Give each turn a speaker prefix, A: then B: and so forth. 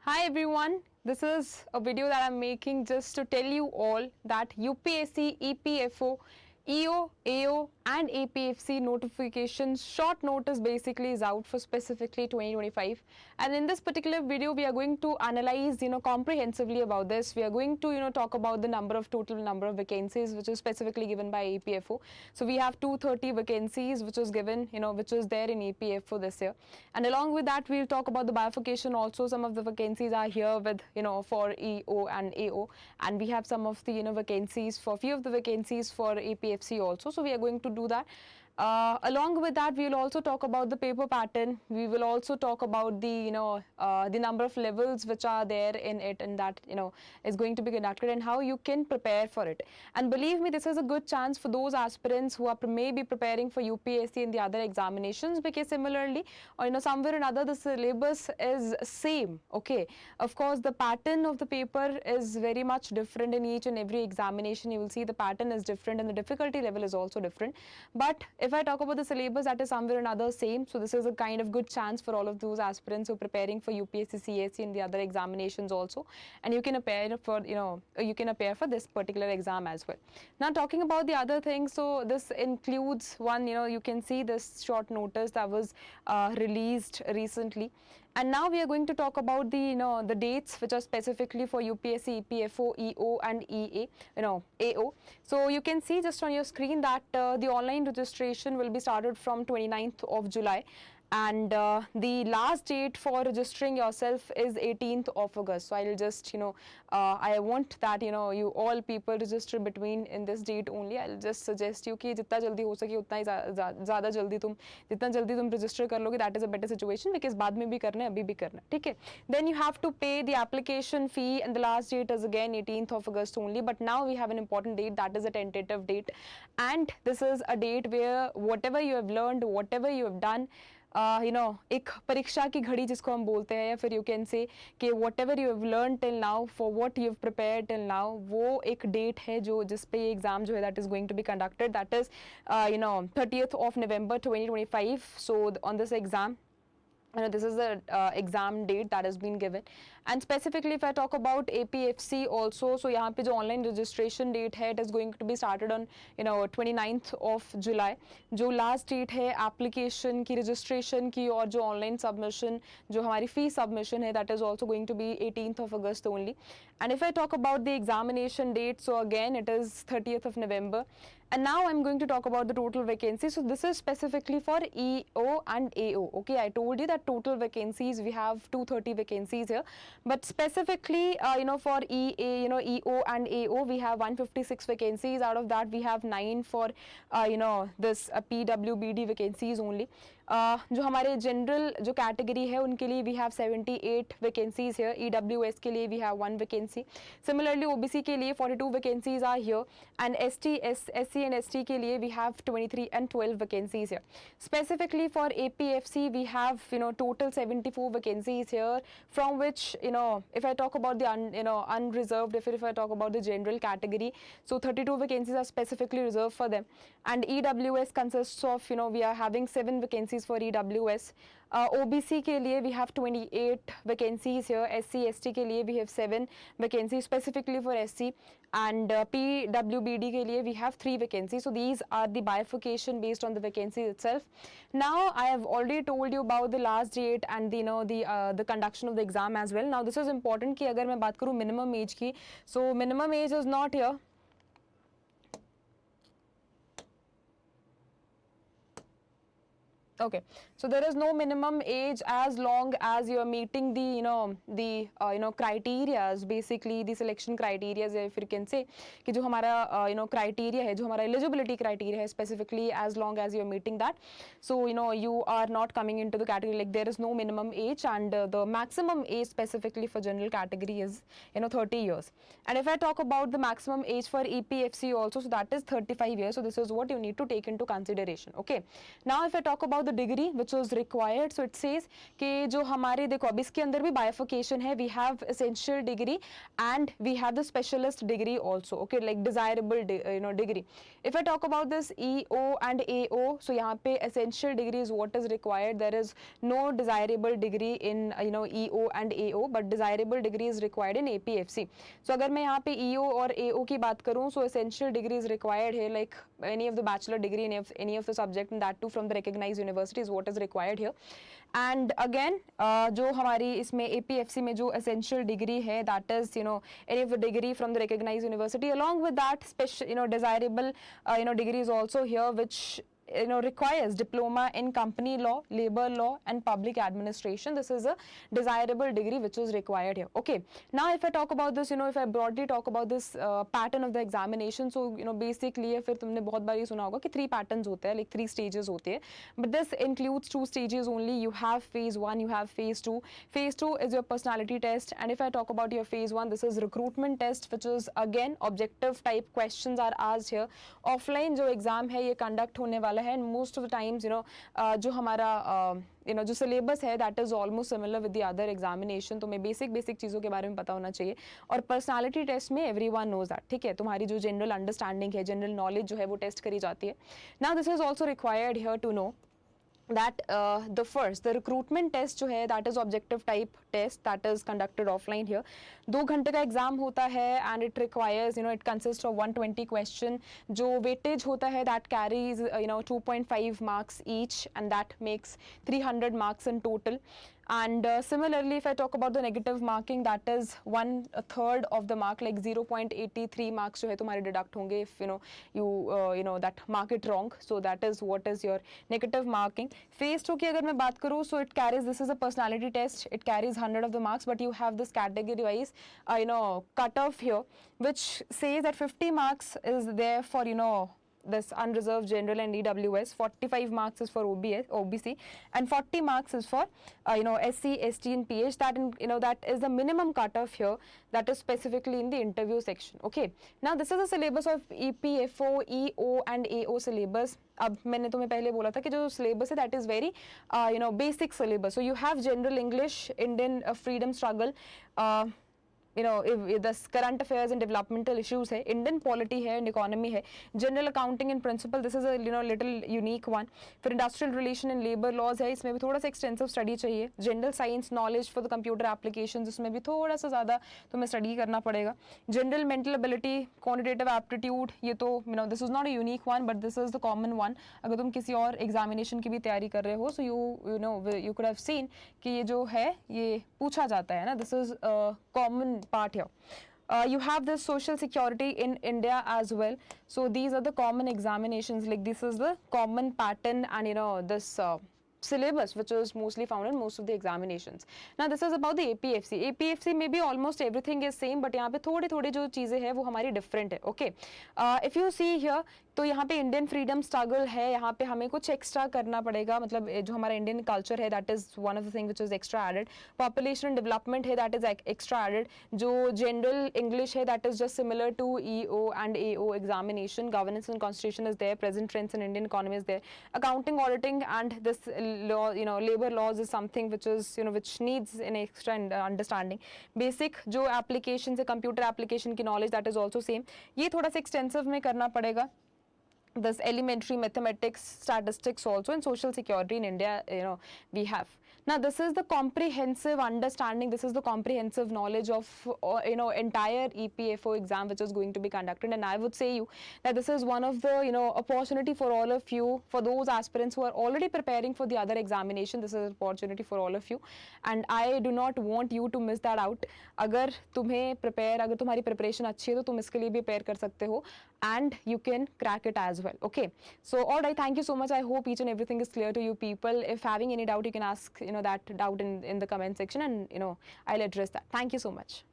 A: Hi everyone, this is a video that I'm making just to tell you all that UPSC, EPFO, EO, AO and APFC notifications short notice basically is out for specifically 2025, and in this particular video we are going to analyze comprehensively about this. We are going to talk about the total number of vacancies which is specifically given by EPFO. So we have 230 vacancies which was given, which was there in EPFO this year, and along with that we'll talk about the bifurcation also. Some of the vacancies are here with for EO and AO, and we have some of the vacancies for few of the vacancies for APFC also. So we are going to do that. Along with that, we will also talk about the paper pattern. We will also talk about the the number of levels which are there in it, and that is going to be conducted, and how you can prepare for it. And believe me, this is a good chance for those aspirants who are maybe preparing for UPSC and the other examinations, because similarly, or somewhere or another, the syllabus is same. Okay, of course, the pattern of the paper is very much different in each and every examination. You will see the pattern is different and the difficulty level is also different. But if I talk about the syllabus, that is somewhere or another same. So this is a kind of good chance for all of those aspirants who are preparing for UPSC, CSC and the other examinations also, and you can appear for this particular exam as well. Now talking about the other things, so this includes one, you can see this short notice that was released recently. And now we are going to talk about the the dates which are specifically for UPSC, EPFO, EO and EA, AO. So you can see just on your screen that the online registration will be started from 29th of July, and the last date for registering yourself is 18th of August. So I'll just I want that you all people register between in this date only. I'll just suggest you कि जितना जल्दी हो सके उतना ही ज़्यादा जल्दी तुम जितना जल्दी तुम register कर लोगे, that is a better situation, because बाद में भी करना है, अभी भी करना है, ठीक है. Then you have to pay the application fee, and the last date is again 18th of August only. But now we have an important date, that is a tentative date, and this is a date where whatever you have learned, whatever you have done, एक परीक्षा की घड़ी जिसको हम बोलते हैं, या फिर यू कैन से कि what ever you have learn till now, for what you have prepare till now, वो एक डेट है जो जिस पे ये एग्जाम जो है that is going to be conducted, that is 30th of November 2025. So on this exam, this is the exam date that has been given. And specifically if I talk about APFC also, so यहाँ पे जो online registration date है, it is going to be started on 29th of July. जो last date है application की, registration की और जो online submission, जो हमारी fee submission है, that is also going to be 18th of August only. And if I talk about the examination date, so again it is 30th of November. And now I'm going to talk about the total vacancies. So this is specifically for EO and AO. Okay, I told you that total vacancies, we have 230 vacancies here, but specifically for EA, EO and AO, we have 156 vacancies. Out of that we have 9 for this PWBD vacancies only. जो हमारे general जो category है उनके लिए we have 78 vacancies here. EWS के लिए we have 1 vacancy. Similarly OBC के लिए 42 vacancies are here, and SC and ST के लिए we have 23 and 12 vacancies here. Specifically for APFC we have total 74 vacancies here, from which if I talk about the unreserved, if I talk about the general category, so 32 vacancies are specifically reserved for them. And EWS consists of we are having 7 vacancies for EWS. OBC के लिए we have 28 vacancies here. SC ST के लिए we have 7 vacancies specifically for SC, and PWBD के लिए we have 3 vacancies. So these are the bifurcation based on the vacancies itself. Now I have already told you about the last date and the conduction of the exam as well. Now this is important कि अगर मैं बात करूँ minimum age की, so minimum age is not here. Okay, so there is no minimum age as long as you are meeting the criterias, basically the selection criterias, if you can say कि जो हमारा criteria है, जो हमारा eligibility criteria है, specifically as long as you are meeting that, so you are not coming into the category, like there is no minimum age, and the maximum age specifically for general category is 30 years. And if I talk about the maximum age for EPFC also, so that is 35 years. So this is what you need to take into consideration. Okay, now if I talk about the the degree which was required. So it says कि जो हमारे देखो अब इसके अंदर भी bifurcation है. We have essential degree and we have the specialist degree also. Okay, like desirable degree. If I talk about this EO and AO, so यहाँ पे essential degree is what is required. There is no desirable degree in EO and AO, but desirable degree is required in APFC. So अगर मैं यहाँ पे EO और AO की बात करूँ, so essential degree is required here, like any of the bachelor degree in any of the subject, and that too from the recognized university is what is required here. And again जो हमारी इसमें APFC में जो essential degree है, that is any of the degree from the recognized university. Along with that, special desirable degree is also here, which requires diploma in company law, labor law and public administration. This is a desirable degree which is required here. Okay, now if I talk about this, if I broadly talk about this pattern of the examination, so basically फिर तुमने बहुत बार ये सुना होगा कि 3 patterns होते हैं, like 3 stages होते हैं, but this includes 2 stages only. You have phase 1, you have phase 2. Phase 2 is your personality test, and if I talk about your phase 1, this is recruitment test, which is again objective type questions are asked here. Offline जो exam है ये conduct होने वाला है, and most of the times जो हमारा जो syllabus है that is almost similar with the other examination. तो मैं basic चीज़ों के बारे में पता होना चाहिए. और personality test में everyone knows that, ठीक है, तुम्हारी जो general understanding है, general knowledge जो है वो test करी जाती है. Now this is also required here to know that the recruitment test जो है that is objective type test that is conducted offline here. 2 घंटे का एग्जाम होता है and it requires it consists of 120 question. जो weightage होता है that carries 2.5 marks each, and that makes 300 marks in total. And similarly, if I talk about the negative marking, that is 1/3 of the mark, like 0.83 marks जो है तुम्हारे deduct होंगे if you that mark it wrong. So that is what is your negative marking. Phase 2 की अगर मैं बात करूँ, so it carries, this is a personality test, it carries 100 of the marks, but you have this category wise cutoff here, which says that 50 marks is there for this unreserved general and EWS, 45 marks is for OBC, and 40 marks is for SC, ST and PH. That that is the minimum cutoff here, that is specifically in the interview section. Okay, now this is the syllabus of EPFO, EO and AO syllabus. अब मैंने तुम्हें पहले बोला था कि जो syllabus है that is very basic syllabus. So you have general English, Indian freedom struggle, if the current affairs and developmental issues है, Indian polity है and economy है, general accounting and principle, this is a little unique one. फिर industrial relation and labor laws है, इसमें भी थोड़ा सा extensive study चाहिए. General science knowledge for the computer applications, इसमें भी थोड़ा सा ज़्यादा तुम्हें study करना पड़ेगा. General mental ability, quantitative aptitude, ये तो this is not a unique one, but this is the common one. अगर तुम किसी और examination की भी तैयारी कर रहे हो, so you could have seen कि ये जो है ये पूछा जाता है ना, this is a common part here. You have this social security in India as well. So these are the common examinations, like this is the common pattern, and this syllabus which is mostly found in most of the examinations. Now this is about the APFC. APFC में भी almost everything is same, but यहाँ पे थोड़ी जो चीज़ें हैं वो हमारी different है. Okay, if you see here, तो यहाँ पे इंडियन फ्रीडम स्ट्रगल है, यहाँ पे हमें कुछ एक्स्ट्रा करना पड़ेगा, मतलब जो हमारा इंडियन कल्चर है that is one of the thing which is extra added. Population and development है दैट इज एक्स्ट्रा एडेड. जो जनरल इंग्लिश है that is just similar to EO and AO examination. Governance and constitution is there. Present trends in Indian economy is there. Accounting, auditing and this law, labor laws is something which is which needs an extra understanding. Basic जो applications है, computer application की knowledge, that is also same. ये थोड़ा सा extensive में करना पड़ेगा. This elementary mathematics, statistics also, and social security in India, we have. Now this is the comprehensive understanding, this is the comprehensive knowledge of entire EPFO exam which is going to be conducted, and I would say you that this is one of the opportunity for all of you, for those aspirants who are already preparing for the other examination. This is an opportunity for all of you, and I do not want you to miss that out. अगर तुम्हारी preparation अच्छी है तो तुम इसके लिए भी prepare कर सकते हो, and you can crack it as well. Okay, so all right, thank you so much. I hope each and everything is clear to you people. If having any doubt, you can ask that doubt in the comment section, and I'll address that. Thank you so much.